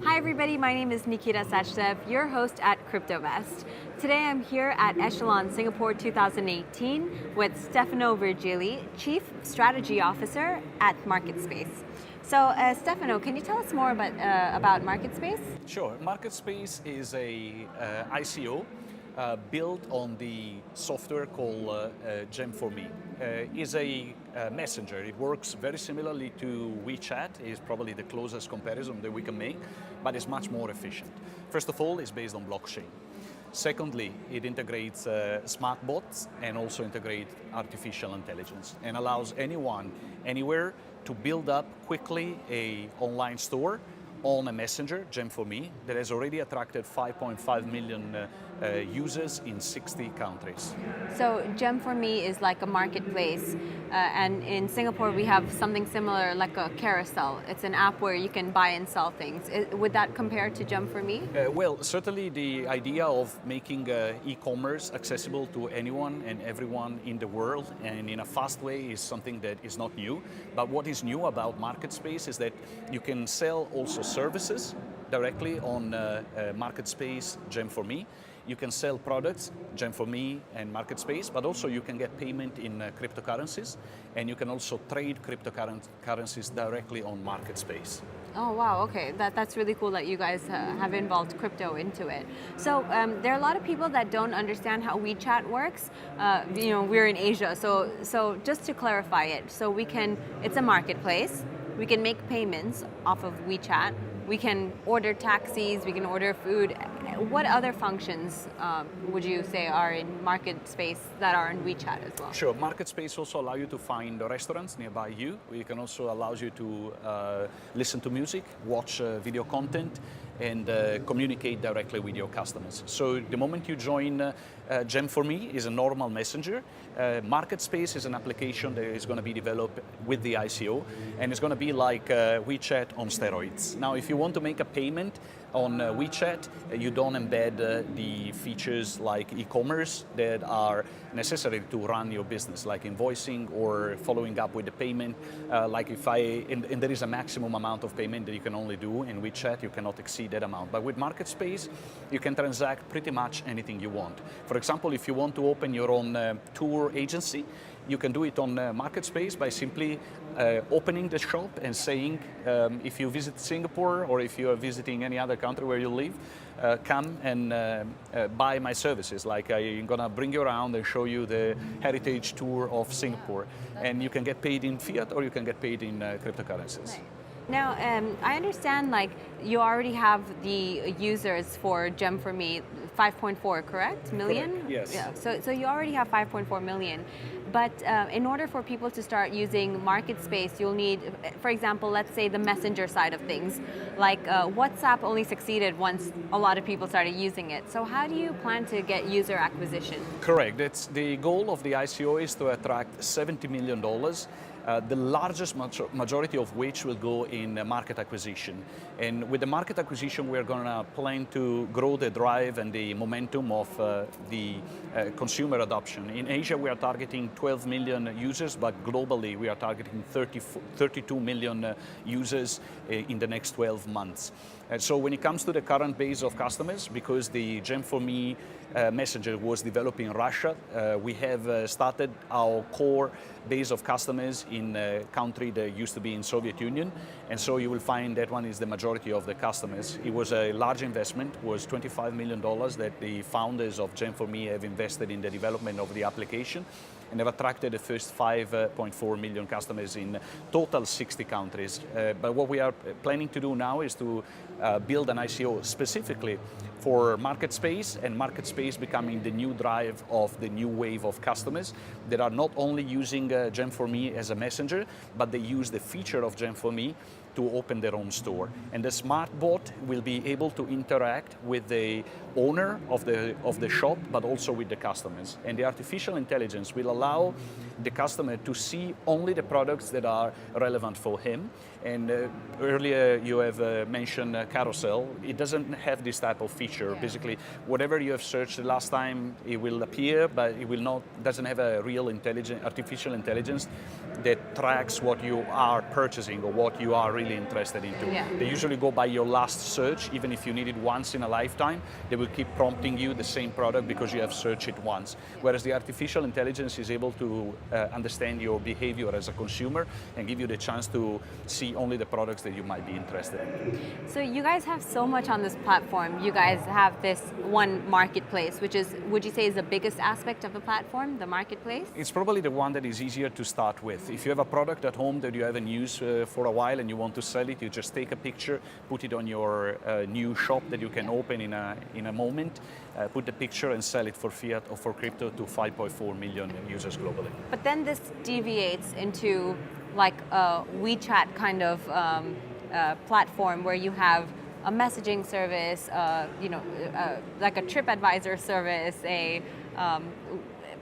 Hi everybody, my name is Nikita Sachdev, your host at CryptoVest. Today I'm here at Echelon Singapore 2018 with Stefano Virgilli, Chief Strategy Officer at MarketSpace. So Stefano, can you tell us more about MarketSpace? Sure. MarketSpace is a ICO built on the software called Gem4Me. Is a messenger. It works very similarly to WeChat. Is probably the closest comparison that we can make, but it's much more efficient. First of all, it's based on blockchain. Secondly, it integrates smart bots and also integrates artificial intelligence and allows anyone, anywhere, to build up quickly an online store on a messenger, Gem4Me, that has already attracted 5.5 million users in 60 countries. So Gem4Me is like a marketplace, and in Singapore we have something similar like a carousel. It's an app where you can buy and sell things. Would that compare to Gem4Me? Well, certainly the idea of making e-commerce accessible to anyone and everyone in the world and in a fast way is something that is not new. But what is new about MarketSpace is that you can sell also services directly on MarketSpace Gem4Me. You can sell products, Gem4Me and MarketSpace, but also you can get payment in cryptocurrencies, and you can also trade cryptocurrencies directly on MarketSpace. Oh wow, okay, that's really cool that you guys have involved crypto into it. So there are a lot of people that don't understand how WeChat works. We're in Asia, so just to clarify it, so it's a marketplace, we can make payments off of WeChat, we can order taxis, we can order food. What other functions would you say are in MarketSpace that are in WeChat as well? Sure. MarketSpace also allows you to find restaurants nearby you. It can also allow you to listen to music, watch video content, and communicate directly with your customers. So the moment you join Gem4Me is a normal messenger. MarketSpace is an application that is going to be developed with the ICO, and it's going to be like WeChat on steroids. Now, if you want to make a payment on WeChat, you don't embed the features like e-commerce that are necessary to run your business, like invoicing or following up with the payment. And there is a maximum amount of payment that you can only do in WeChat, you cannot exceed that amount. But with MarketSpace, you can transact pretty much anything you want. For example, if you want to open your own tour agency, you can do it on MarketSpace by simply opening the shop and saying, if you visit Singapore or if you are visiting any other country where you live, come and buy my services. Like I'm gonna bring you around and show you the heritage tour of Singapore. And you can get paid in fiat or you can get paid in cryptocurrencies. Right. Now, I understand like you already have the users for Gem4Me, 5.4, correct? Million? Correct. Yes. Yeah. So you already have 5.4 million. But in order for people to start using MarketSpace, you'll need, for example, let's say the messenger side of things. Like WhatsApp only succeeded once a lot of people started using it. So how do you plan to get user acquisition? Correct. That's the goal of the ICO is to attract $70 million. The largest majority of which will go in market acquisition. And with the market acquisition, we're going to plan to grow the drive and the momentum of the consumer adoption. In Asia, we are targeting 12 million users, but globally, we are targeting 32 million users in the next 12 months. So when it comes to the current base of customers, because the Gem4Me messenger was developed in Russia, we have started our core base of customers in a country that used to be in Soviet Union, and so you will find that one is the majority of the customers. It was a large investment, was $25 million that the founders of Gem4Me have invested in the development of the application, and have attracted the first 5.4 million customers in total 60 countries. But what we are planning to do now is to build an ICO specifically for MarketSpace, and MarketSpace becoming the new drive of the new wave of customers that are not only using Gem4Me as a messenger, but they use the feature of Gem4Me to open their own store. And the smart bot will be able to interact with the owner of the shop, but also with the customers. And the artificial intelligence will allow the customer to see only the products that are relevant for him. And earlier you have mentioned carousel. It doesn't have this type of feature. Yeah. Basically, whatever you have searched the last time, it will appear, but it will not, doesn't have a real artificial intelligence that tracks what you are purchasing or what you are really really interested into. Yeah. They usually go by your last search, even if you need it once in a lifetime, they will keep prompting you the same product because you have searched it once. Whereas the artificial intelligence is able to understand your behavior as a consumer and give you the chance to see only the products that you might be interested in. So you guys have so much on this platform. You guys have this one marketplace, which is, would you say, is the biggest aspect of the platform, the marketplace? It's probably the one that is easier to start with. If you have a product at home that you haven't used for a while and you want to sell it, you just take a picture, put it on your new shop that you can open in a moment, put the picture and sell it for fiat or for crypto to 5.4 million users globally. But then this deviates into like a WeChat kind of platform where you have a messaging service, like a TripAdvisor service, a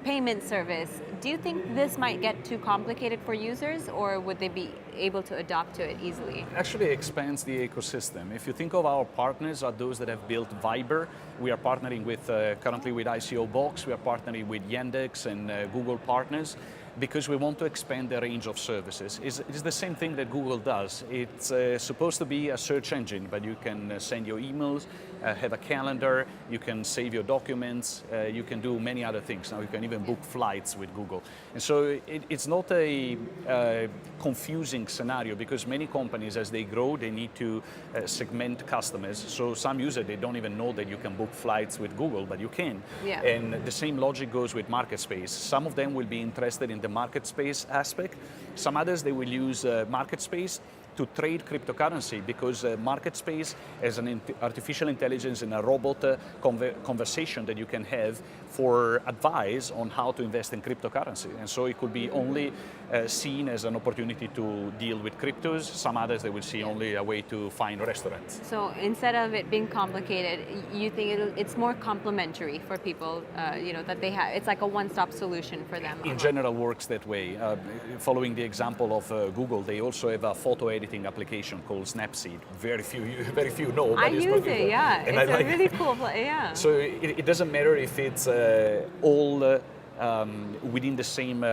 payment service. Do you think this might get too complicated for users, or would they be able to adapt to it easily? Actually expands the ecosystem. If you think of our partners are those that have built Viber, we are partnering with currently with CSO of VOX, we are partnering with Yandex and Google partners, because we want to expand the range of services. It's the same thing that Google does. It's supposed to be a search engine, but you can send your emails, have a calendar, you can save your documents, you can do many other things. Now you can even book flights with Google. And so it's not a confusing scenario, because many companies, as they grow, they need to segment customers. So some users, they don't even know that you can book flights with Google, but you can. Yeah. And the same logic goes with MarketSpace. Some of them will be interested in the MarketSpace aspect. Some others, they will use MarketSpace to trade cryptocurrency, because MarketSpace has an artificial intelligence and a robot conversation that you can have for advice on how to invest in cryptocurrency. And so it could be only seen as an opportunity to deal with cryptos. Some others, they will see only a way to find restaurants. So instead of it being complicated, you think it's more complementary for people, that they have, it's like a one-stop solution for them. In general, works that way. Following the example of Google, they also have a photo editing application called Snapseed. Very few know. But I use it, yeah. And it's I a really cool, yeah. So it doesn't matter if it's all within the same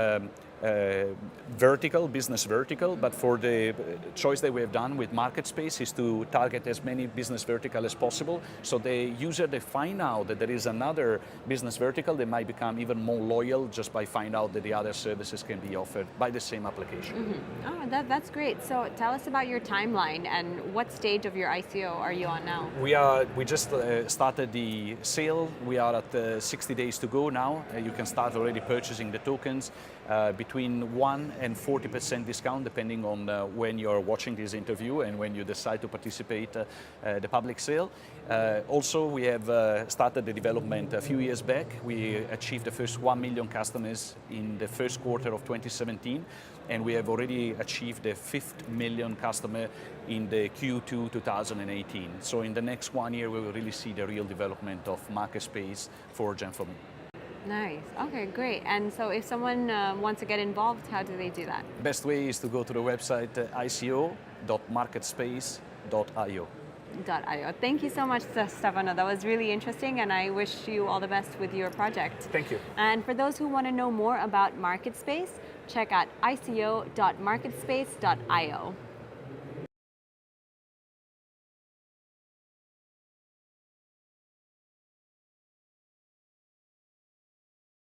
business vertical, but for the choice that we have done with MarketSpace is to target as many business vertical as possible. So the user, they find out that there is another business vertical, they might become even more loyal just by finding out that the other services can be offered by the same application. Mm-hmm. Oh, that's great. So tell us about your timeline and what stage of your ICO are you on now? We just started the sale. We are at 60 days to go now. You can start already purchasing the tokens. Between 1 and 40% discount, depending on when you're watching this interview and when you decide to participate the public sale. Also, we have started the development a few years back. We achieved the first 1 million customers in the first quarter of 2017, and we have already achieved the 5th million customer in the Q2 2018. So in the next 1 year, we will really see the real development of MarketSpace for Gen4Me. Nice. Okay, great. And so if someone wants to get involved, how do they do that? Best way is to go to the website ico.marketspace.io. Thank you so much, Stefano. That was really interesting, and I wish you all the best with your project. Thank you. And for those who want to know more about MarketSpace, check out ico.marketspace.io.